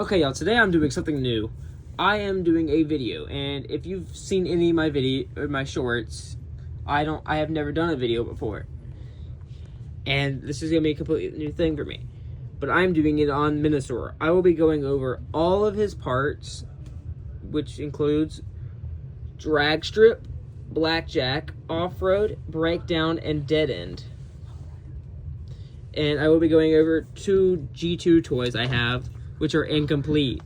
Okay, y'all, today I'm doing something new. I am doing a video, and if you've seen any of my my shorts, I have never done a video before. And this is gonna be a completely new thing for me. But I'm doing it on Menasor. I will be going over all of his parts, which includes drag strip, blackjack, off-road, breakdown, and dead end. And I will be going over 2 G2 toys I have, which are incomplete.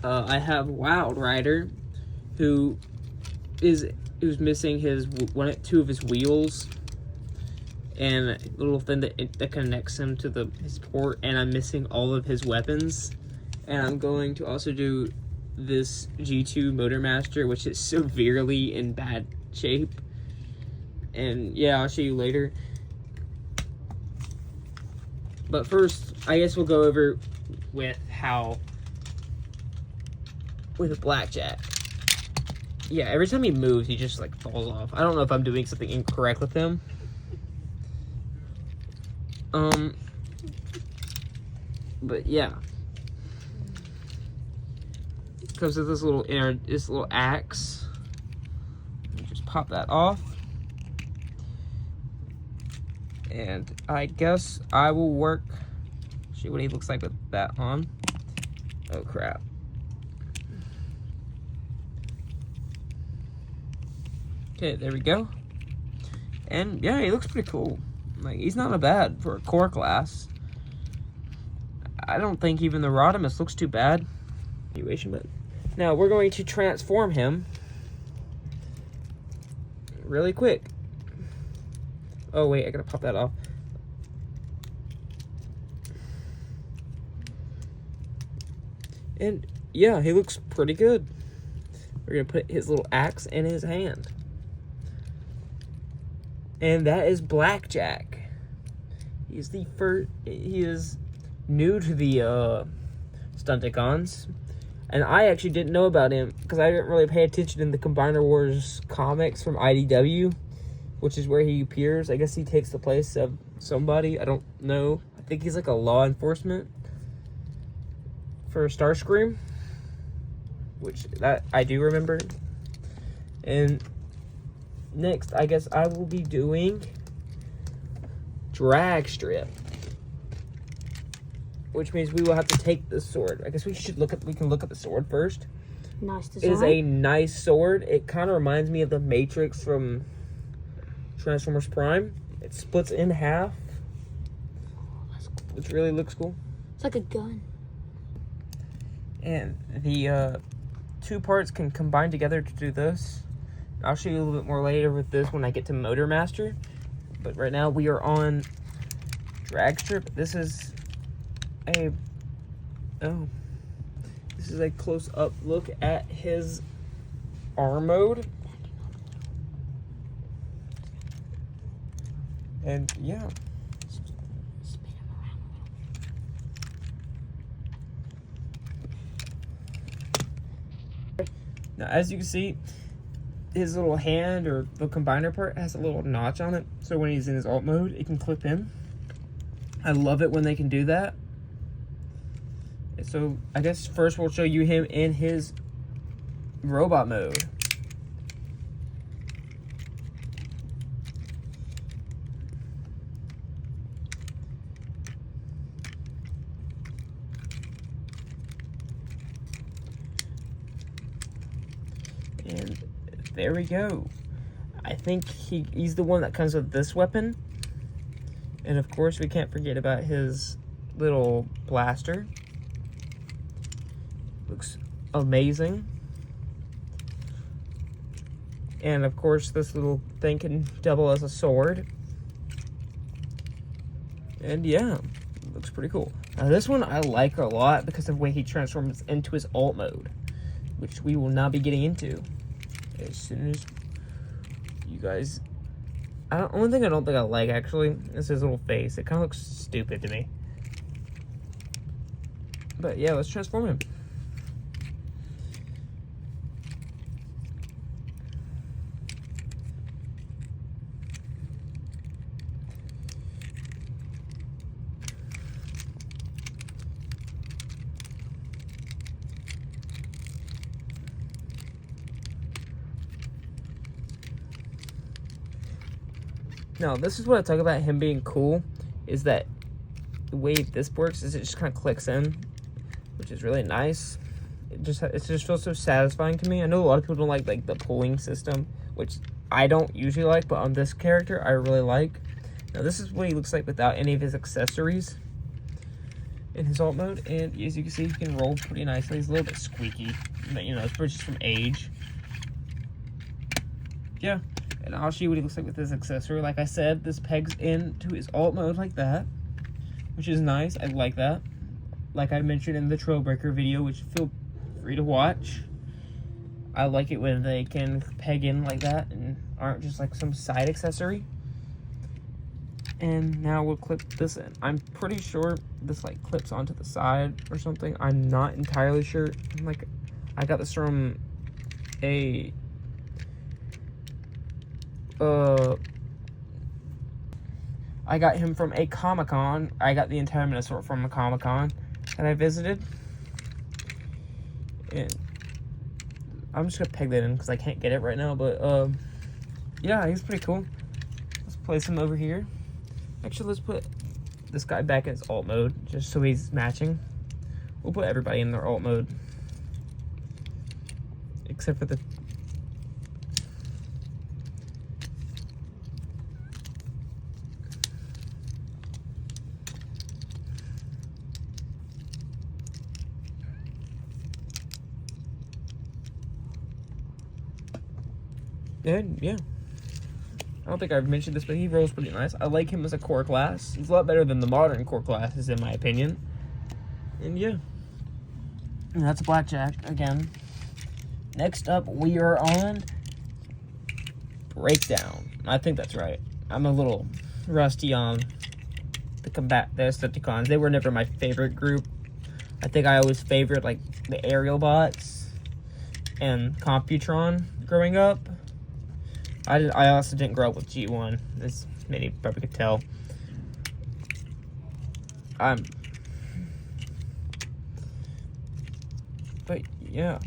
I have Wild Rider, who's missing two of his wheels, and a little thing that connects him to his port. And I'm missing all of his weapons. And I'm going to also do this G2 Motormaster, which is severely in bad shape. And yeah, I'll show you later. But first, I guess we'll go over with a blackjack. Yeah, every time he moves, he just like falls off. I don't know if I'm doing something incorrect with him. But yeah, comes with this little axe. Just pop that off. And I guess I will see what he looks like with that on. Oh crap. Okay, there we go. And yeah, he looks pretty cool. Like, he's not bad for a core class. I don't think even the Rodimus looks too bad. But now we're going to transform him really quick. Oh wait, I gotta pop that off. And yeah, he looks pretty good. We're gonna put his little axe in his hand. And that is Blackjack. He is new to the stunticons. And I actually didn't know about him because I didn't really pay attention in the Combiner Wars comics from IDW, which is where he appears. I guess he takes the place of somebody. I don't know. I think he's like a law enforcement for Starscream, which that I do remember. And next, I guess I will be doing drag strip, which means we will have to take the sword. I guess we can look at the sword first. Nice design. It is a nice sword. It kind of reminds me of the Matrix from Transformers Prime. It splits in half, which really looks cool. It's like a gun. And the 2 parts can combine together to do this. I'll show you a little bit more later with this when I get to Motormaster. But right now we are on drag strip. This is a close-up look at his arm mode. And yeah. Now, as you can see, his little hand or the combiner part has a little notch on it. So when he's in his alt mode, it can clip in. I love it when they can do that. So I guess first we'll show you him in his robot mode. And there we go. I think he's the one that comes with this weapon. And of course, we can't forget about his little blaster. Looks amazing. And of course, this little thing can double as a sword. And yeah, looks pretty cool. Now this one I like a lot because of the way he transforms into his alt mode, which we will not be getting into as soon as you guys. Only thing I don't think I like actually is his little face. It kind of looks stupid to me. But yeah, let's transform him. Now, this is what I talk about him being cool, is that the way this works is it just kind of clicks in, which is really nice. It just feels so satisfying to me. I know a lot of people don't like the pulling system, which I don't usually like, but on this character, I really like. Now, this is what he looks like without any of his accessories in his alt mode, and as you can see, he can roll pretty nicely. He's a little bit squeaky, but you know, it's just from age. Yeah, and I'll show you what he looks like with this accessory. Like I said, this pegs into his alt mode like that, which is nice. I like that. Like I mentioned in the Trailbreaker video, which feel free to watch. I like it when they can peg in like that and aren't just like some side accessory. And now we'll clip this in. I'm pretty sure this like clips onto the side or something. I'm not entirely sure. Like, I got this from a I got him from a Comic-Con. I got the entire Menasor from a Comic-Con that I visited. And I'm just gonna peg that in because I can't get it right now, but yeah, he's pretty cool. Let's place him over here. Actually, let's put this guy back in his alt mode, just so he's matching. We'll put everybody in their alt mode. Except for the... And, yeah. I don't think I've mentioned this, but he rolls pretty nice. I like him as a core class. He's a lot better than the modern core classes, in my opinion. And yeah. And that's a blackjack, again. Next up, we are on Breakdown. I think that's right. I'm a little rusty on the stunticons. They were never my favorite group. I think I always favored, like, the aerial bots and Computron growing up. I also didn't grow up with G1, as many probably could tell. But yeah,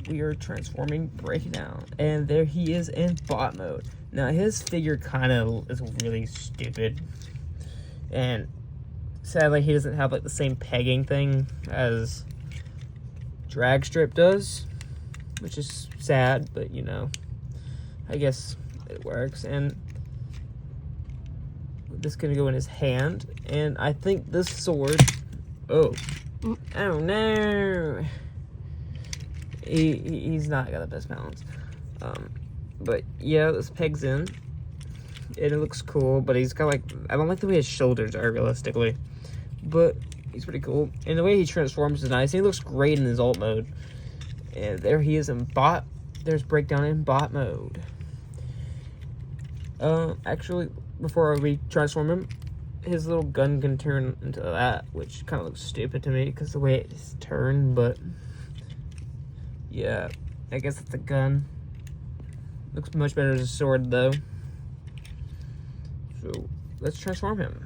we are transforming Breakdown, and there he is in bot mode. Now his figure kind of is really stupid, and sadly he doesn't have like the same pegging thing as Drag Strip does, which is sad, but you know, I guess it works. And this is gonna go in his hand, and I think this sword, oh no, he's not got the best balance. But yeah, this pegs in, and it looks cool, but he's got like, I don't like the way his shoulders are realistically, but he's pretty cool. And the way he transforms is nice. He looks great in his alt mode. And there he is in bot. There's Breakdown in bot mode. Actually, before we transform him, his little gun can turn into that, which kind of looks stupid to me because the way it's turned, but yeah, I guess it's a gun. Looks much better as a sword, though. So, let's transform him.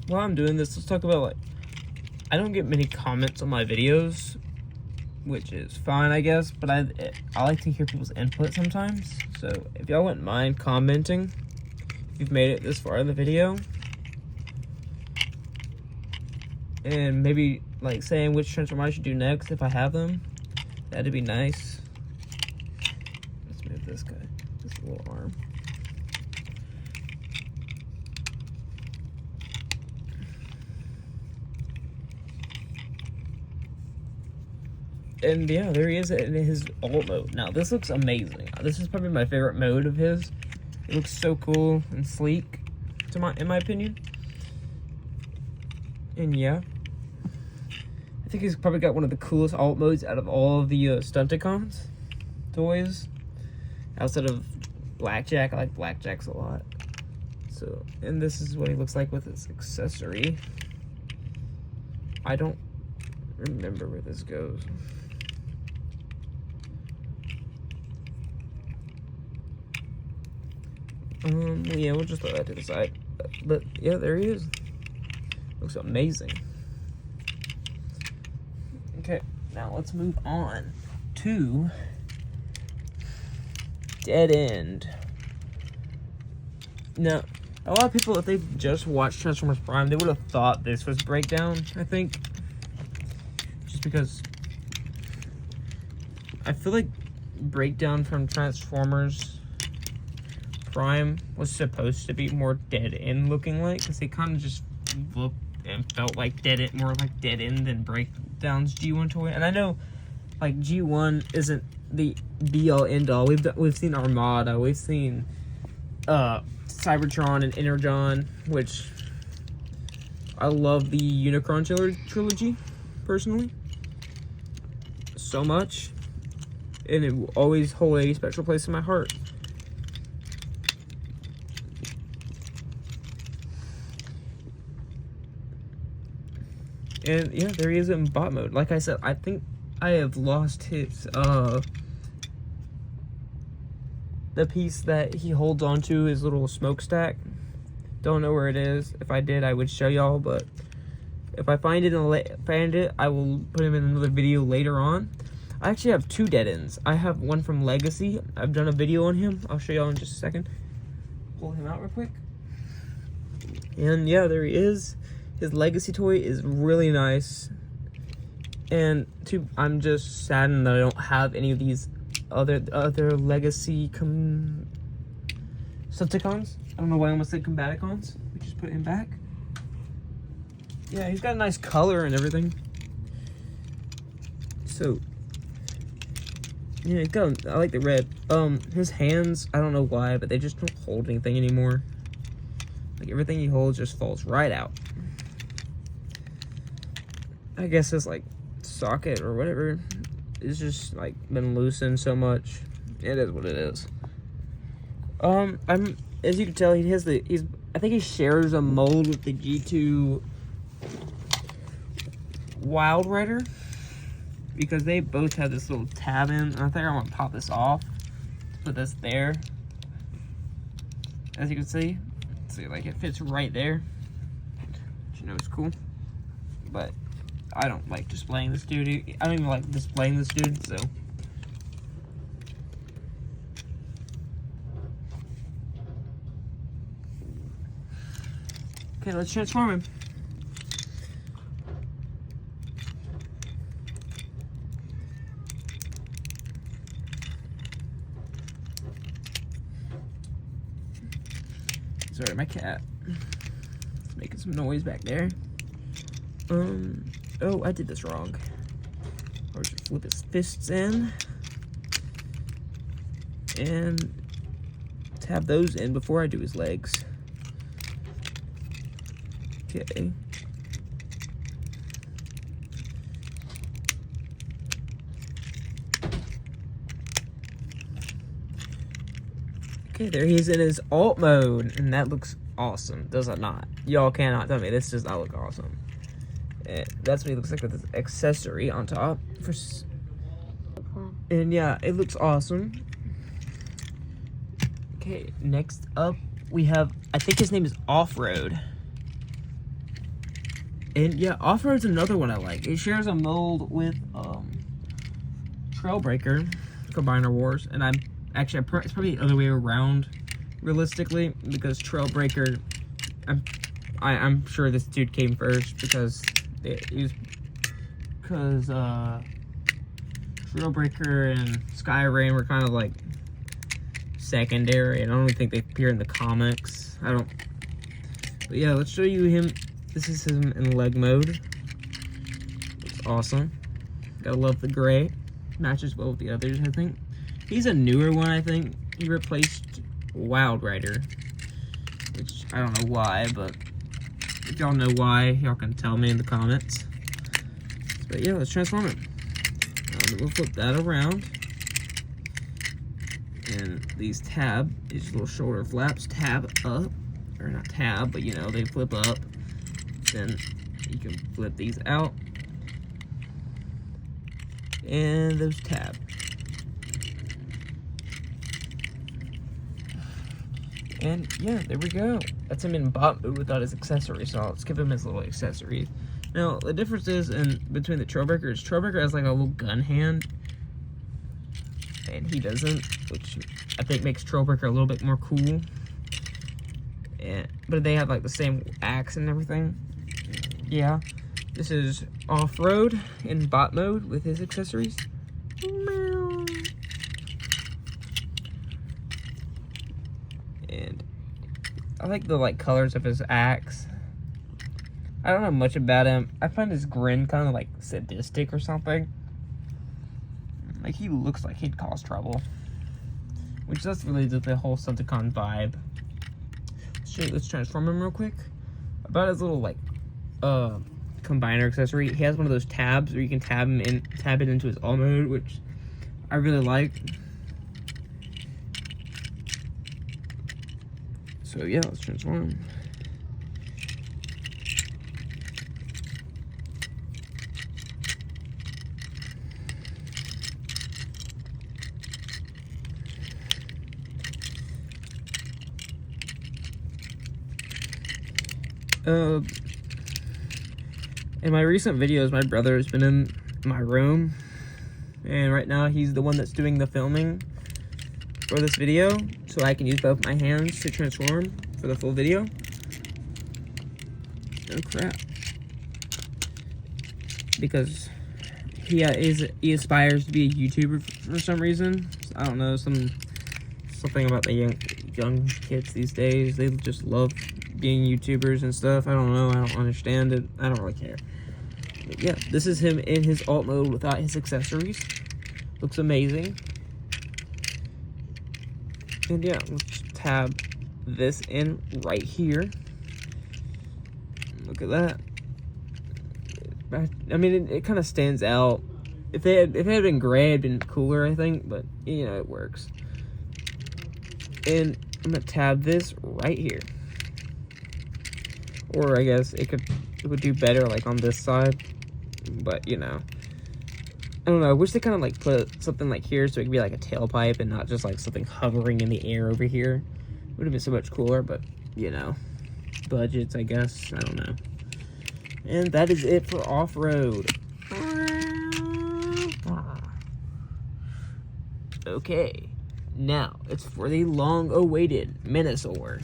While I'm doing this, let's talk about, like, I don't get many comments on my videos, which is fine, I guess, but I like to hear people's input sometimes. So if y'all wouldn't mind commenting, if you've made it this far in the video, and maybe like saying which transform I should do next if I have them, that'd be nice. Let's move this guy, this little arm. And yeah, there he is in his alt mode. Now, this looks amazing. This is probably my favorite mode of his. It looks so cool and sleek, in my opinion. And yeah, I think he's probably got one of the coolest alt modes out of all of the stunticons toys. Outside of Blackjack, I like Blackjacks a lot. So, and this is what he looks like with his accessory. I don't remember where this goes. Yeah, we'll just throw that to the side. But yeah, there he is. Looks amazing. Okay, now let's move on to Dead End. Now, a lot of people, if they've just watched Transformers Prime, they would have thought this was Breakdown, I think. Just because I feel like Breakdown from Transformers Prime was supposed to be more Dead End looking like, because they kind of just looked and felt like more like Dead End than Breakdown's G1 toy. And I know, like, G1 isn't the be-all, end-all. We've seen Armada, we've seen Cybertron and Energon, which I love the Unicron trilogy, personally, so much, and it will always hold a special place in my heart. And yeah, there he is in bot mode. Like I said, I think I have lost his the piece that he holds onto, his little smokestack. Don't know where it is. If I did, I would show y'all, but if I find it, I will put him in another video later on. I actually have 2 Dead Ends. I have one from Legacy. I've done a video on him. I'll show y'all in just a second. Pull him out real quick. And yeah, there he is. His Legacy toy is really nice. And I'm just saddened that I don't have any of these other Legacy stunticons. I don't know why I almost said Combaticons. We just put him back. Yeah, he's got a nice color and everything. So yeah, I like the red. His hands, I don't know why, but they just don't hold anything anymore. Like, everything he holds just falls right out. I guess his, like, socket or whatever is just, like, been loosened so much. It is what it is. As you can tell, I think he shares a mold with the G2 Wild Rider, because they both have this little tab in, and I think I'm gonna pop this off, put this there. As you can see, like, it fits right there, which, you know, is cool. But I don't like displaying this dude. I don't even like displaying this dude, so. Okay, let's transform him. Sorry, my cat. It's making some noise back there. Oh, I did this wrong. Or just flip his fists in. And tab those in before I do his legs. Okay. Okay, there he is in his alt mode, and that looks awesome, does it not? Y'all cannot tell me this does not look awesome. That's what he looks like with this accessory on top. And yeah, it looks awesome. Okay, next up we have, I think his name is Off-Road. And yeah, Off-Road's another one I like. It shares a mold with Trailbreaker, Combiner Wars, and it's probably the other way around, realistically, because Trailbreaker, I'm sure this dude came first, because Trailbreaker and Skyrain were kind of like secondary, and I don't even think they appear in the comics. But yeah, let's show you him. This is him in leg mode. Looks awesome. Gotta love the gray. Matches well with the others, I think. He's a newer one, I think. He replaced Wild Rider, which I don't know why, but if y'all know why, y'all can tell me in the comments. But yeah, let's transform him. We'll flip that around. And these these little shoulder flaps tab up. Or not tab, but, you know, they flip up. Then you can flip these out. And those tab. And yeah, there we go. That's him in bot mode without his accessories, so I'll skip him his little accessories. Now, the difference is between the Trailbreaker Trailbreaker has like a little gun hand, and he doesn't, which I think makes Trailbreaker a little bit more cool. But they have like the same axe and everything. Yeah, this is off-road in bot mode with his accessories. And I like the colors of his axe. I don't know much about him. I find his grin kind of like sadistic or something. Like he looks like he'd cause trouble, which that's really the whole Stunticon vibe. Let's transform him real quick. About his little combiner accessory, he has one of those tabs where you can tab it into his alt mode, which I really like. So yeah, let's transform him. In my recent videos, my brother has been in my room, and right now he's the one that's doing the filming for this video, so I can use both my hands to transform for the full video. Oh crap. Because he aspires to be a YouTuber for some reason. I don't know, something about the young kids these days. They just love being YouTubers and stuff. I don't know. I don't understand it. I don't really care. But yeah, this is him in his alt mode without his accessories. Looks amazing. And yeah, let's tab this in right here. Look at that. I mean, it kind of stands out. If it had been gray, it'd been cooler, I think. But you know, it works. And I'm gonna tab this right here. Or I guess it would do better like on this side, but you know, I don't know. I wish they kind of like put something like here so it could be like a tailpipe and not just like something hovering in the air over here. Would have been so much cooler, but you know, budgets, I guess. I don't know. And that is it for off-road. Okay, now it's for the long-awaited Menasor.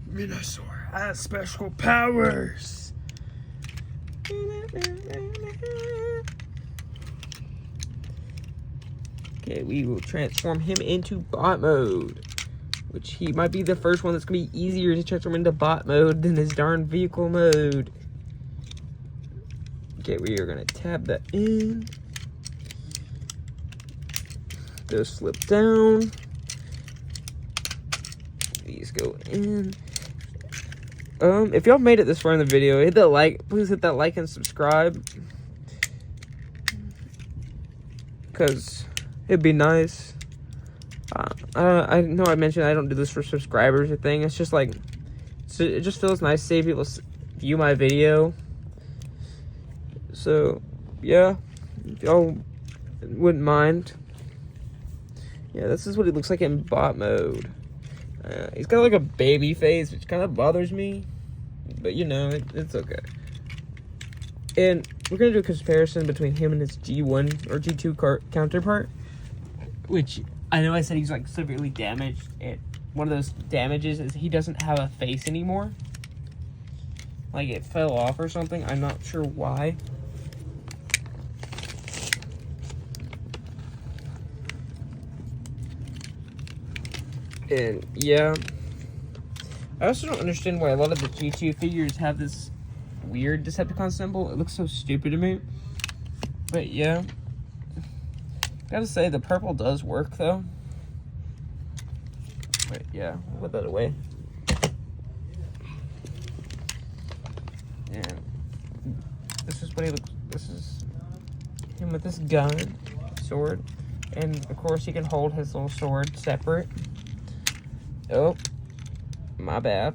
Menasor has special powers. Okay, we will transform him into bot mode, which he might be the first one that's gonna be easier to transform into bot mode than his darn vehicle mode. Okay, we are gonna tab that in. Those slip down. These go in. If y'all made it this far in the video, hit that like. Please hit that like and subscribe, because it'd be nice. I know I mentioned I don't do this for subscribers or thing. It's just like, it just feels nice to see people view my video. So yeah, if y'all wouldn't mind. Yeah, this is what he looks like in bot mode. He's got like a baby face, which kind of bothers me, but you know, it's okay. And we're gonna do a comparison between him and his G1 or G2 counterpart, which I know I said he's like severely damaged. And one of those damages is he doesn't have a face anymore. Like it fell off or something. I'm not sure why. And yeah, I also don't understand why a lot of the G2 figures have this weird Decepticon symbol. It looks so stupid to me. But yeah, gotta say the purple does work though. But yeah, we'll put that away. And this is what he looks. This is him with this gun, sword, and of course he can hold his little sword separate. Oh, my bad.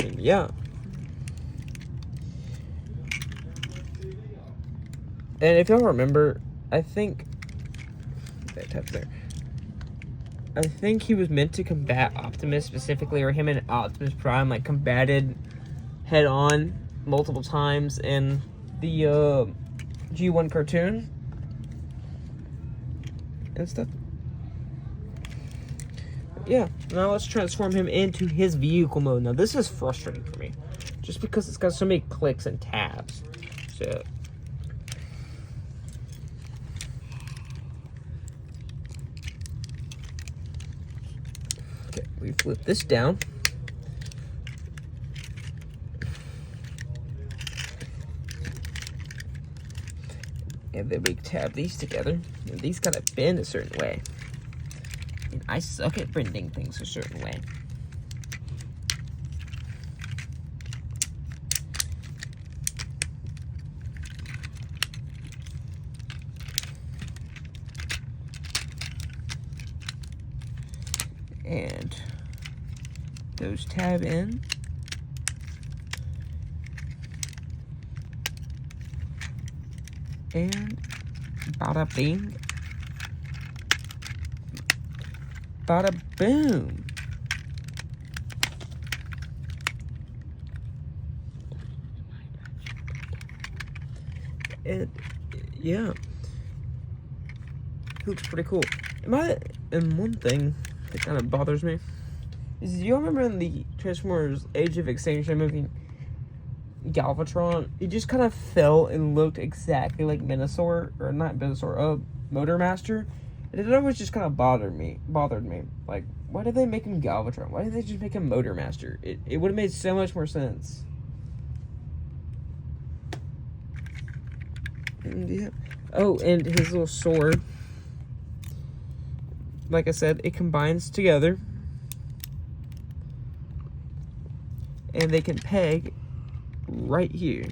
And yeah. And if y'all remember, I think that tab's there. I think he was meant to combat Optimus specifically, or him and Optimus Prime like combated head on multiple times in the G1 cartoon and stuff. Yeah, now let's transform him into his vehicle mode. Now this is frustrating for me, just because it's got so many clicks and tabs. So okay, we flip this down. And then we tab these together. And these gotta bend a certain way. And I suck at bending things a certain way. And those tab in. And bada bing, bada boom. And yeah, looks pretty cool. And one thing that kind of bothers me is, you remember in the Transformers Age of Extinction movie, Galvatron, he just kind of fell and looked exactly like Menasor, or not Menasor, Motor Master. And it always just kind of bothered me. Like, why did they make him Galvatron? Why did they just make him Motor Master? It would have made so much more sense. And yeah. Oh, and his little sword. Like I said, it combines together. And they can peg right here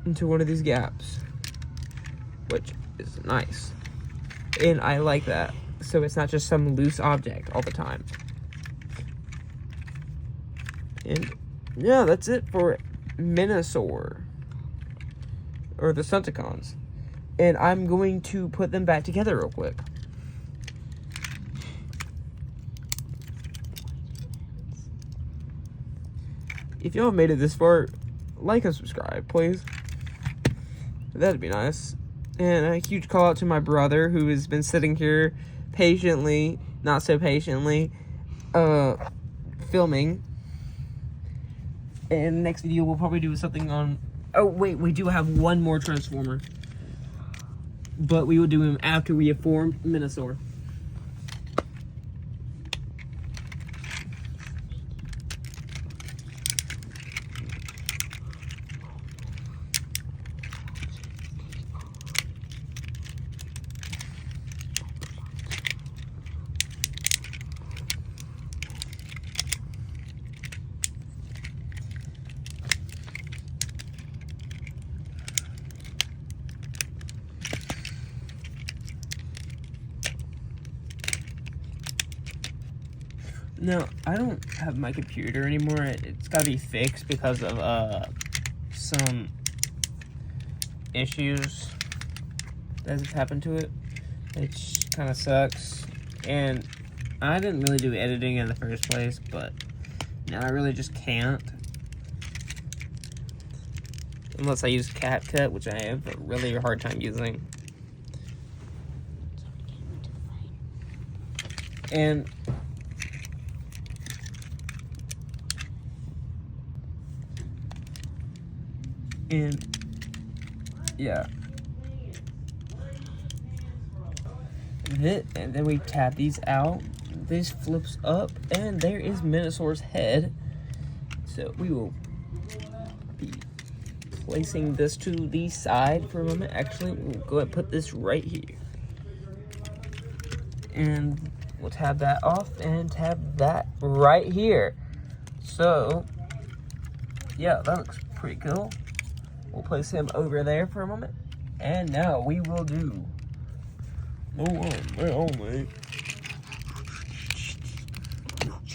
into one of these gaps, which is nice, and I like that, so it's not just some loose object all the time. And yeah, that's it for Menasor, or the Stunticons, and I'm going to put them back together real quick. If y'all made it this far, like and subscribe, please. That'd be nice. And a huge call out to my brother, who has been sitting here patiently, not so patiently, filming. And next video we'll probably do something on... Oh wait, we do have one more Transformer. But we will do him after we have formed Menasor. No, I don't have my computer anymore. It's gotta be fixed because of some issues that has happened to it, which kind of sucks. And I didn't really do editing in the first place, but now I really just can't. Unless I use CapCut, which I have a really hard time using. And yeah. And then we tap these out. This flips up, and there is Menasor's head. So we will be placing this to the side for a moment. Actually, we'll go ahead and put this right here. And we'll tab that off and tab that right here. So, yeah, that looks pretty cool. We'll place him over there for a moment. And now we will do... Oh, mate.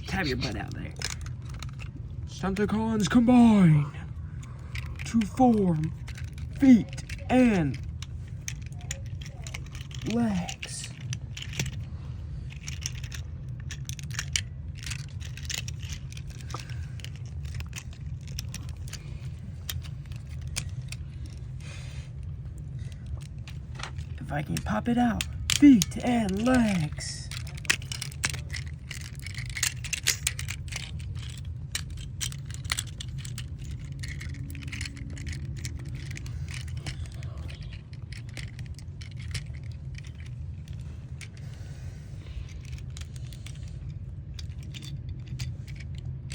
Tab your butt out there. Stunticons combine to form feet and legs. If I can pop it out, feet and legs.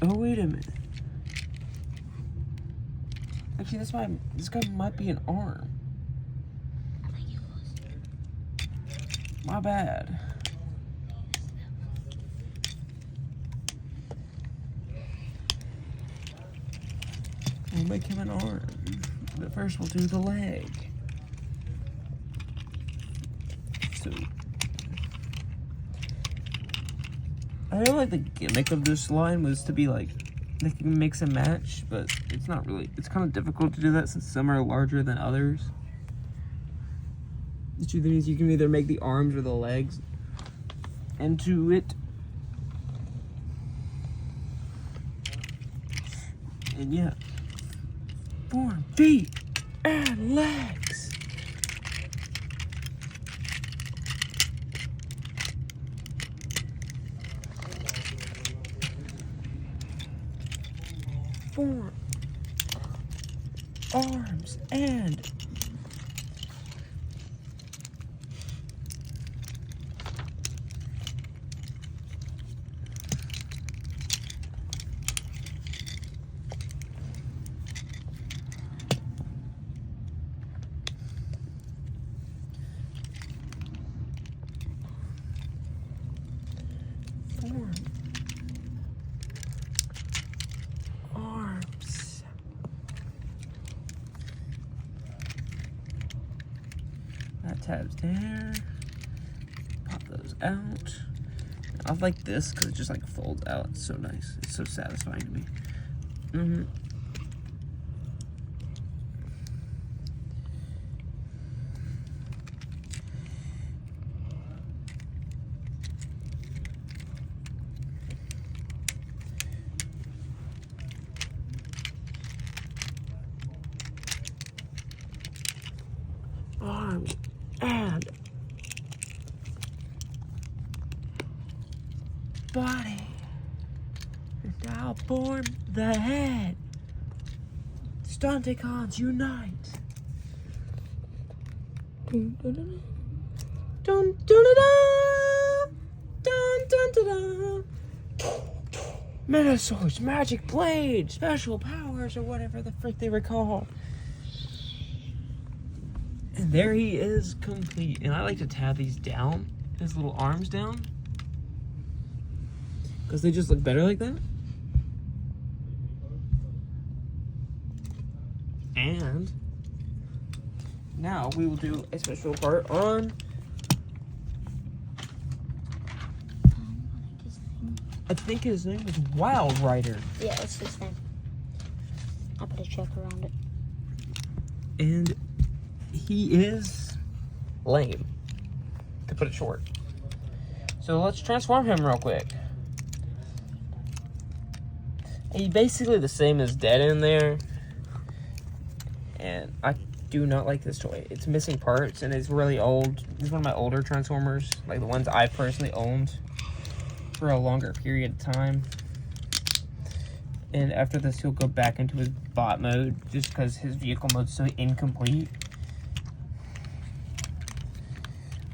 Oh, wait a minute. Actually, this guy might be an arm. My bad. We'll make him an arm. But first we'll do the leg. So I feel like the gimmick of this line was to be like they can mix and match, but it's not really. It's kind of difficult to do that since some are larger than others. The truth is, you can either make the arms or the legs into it. And yeah, form feet and legs. Form arms and form arms. That tab's there. Pop those out. I like this because it just like folds out. It's so nice. It's so satisfying to me. Arms and body, and now form the head. Stunticons unite. Dun dun dun dun dun dun dun dun. Menasor's magic blade, special powers, or whatever the frick they were called. And there he is, complete. And I like to tab these down, his little arms down, because they just look better like that. And now we will do a special part on, I think his name is Wild Rider. Yeah, that's his name. I'll put a check around it. And he is lame, to put it short. So let's transform him real quick. He's basically the same as Dead in there. And I do not like this toy. It's missing parts and it's really old. This is one of my older Transformers, like the ones I personally owned for a longer period of time. And after this, he'll go back into his bot mode just because his vehicle mode's so incomplete.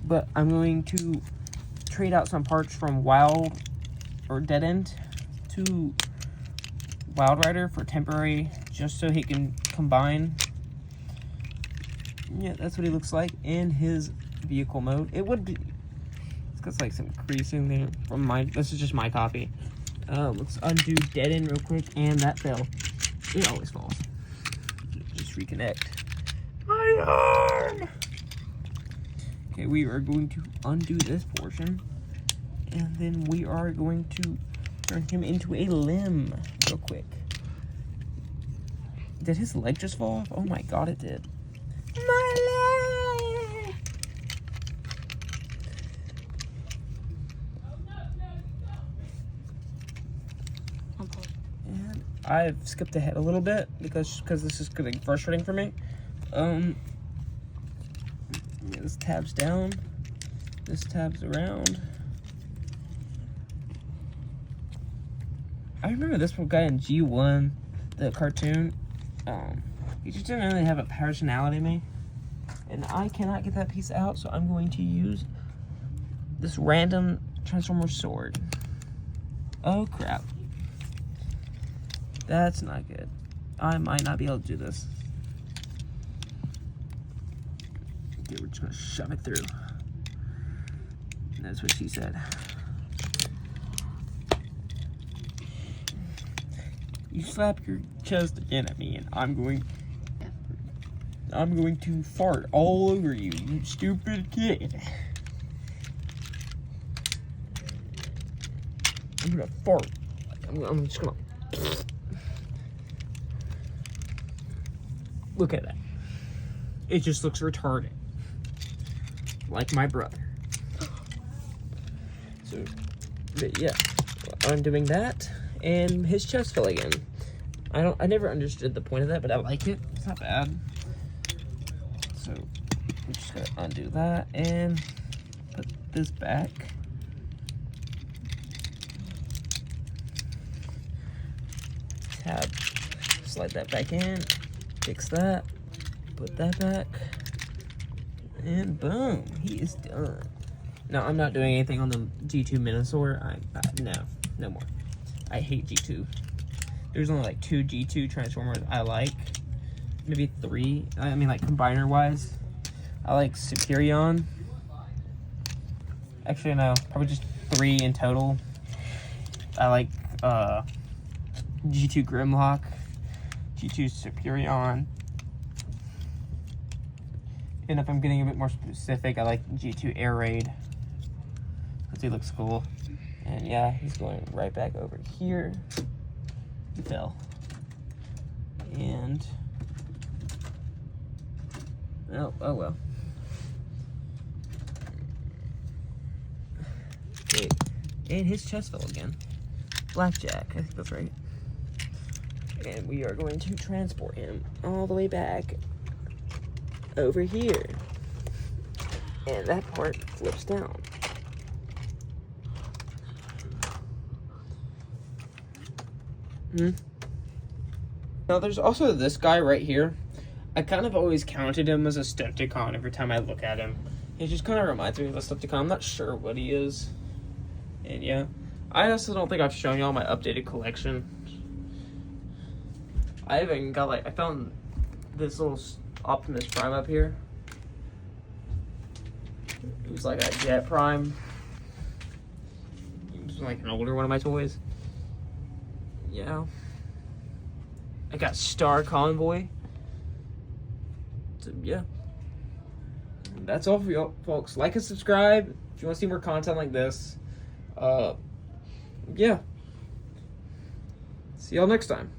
But I'm going to trade out some parts from Wild or Dead End to Wild Rider for temporary, just so he can combine. Yeah, that's what he looks like in his vehicle mode. It would be, it's got like some creasing there from my, this is just my copy. Let's undo Dead End real quick, and that fell. It always falls. Just reconnect. My arm! Okay, we are going to undo this portion, and then we are going to turn him into a limb real quick. Did his leg just fall off? Oh my god, it did. My leg! And I've skipped ahead a little bit because this is getting frustrating for me. This tab's down. This tab's around. I remember this one guy in G1, the cartoon. He just didn't really have a personality to me. And I cannot get that piece out, so I'm going to use this random Transformer sword. Oh crap. That's not good. I might not be able to do this. Okay, we're just gonna shove it through. That's what she said. You slap your chest again at me, and I'm going to fart all over you, you stupid kid. I'm gonna fart. I'm just gonna. Look at that. It just looks retarded, like my brother. So, but yeah, undoing that, and his chest fell again. I never understood the point of that, but I like it. It's not bad. So, I'm just gonna undo that and put this back. Tab, slide that back in, fix that, put that back, and boom, he is done. No, I'm not doing anything on the G2 Menasor. No more. I hate G2. There's only like 2 G2 Transformers I like. Maybe 3. I mean, like, combiner-wise. I like Superion. Actually, no. Probably just 3 in total. I like G2 Grimlock. G2 Superion. And if I'm getting a bit more specific, I like G2 Air Raid. Because he looks cool. And yeah, he's going right back over here. He fell. And oh well. Okay. And his chest fell again. Blackjack, I think that's right. And we are going to transport him all the way back over here. And that part flips down. Now there's also this guy right here. I kind of always counted him as a stunticon every time I look at him. He just kind of reminds me of a stunticon. I'm not sure what he is. And yeah, I also don't think I've shown y'all my updated collection. I even got I found this little Optimus Prime up here. It was like a Jet Prime. It was like an older one of my toys. Yeah. I got Star Convoy. So, yeah. That's all for y'all, folks. Like and subscribe if you want to see more content like this. Yeah. See y'all next time.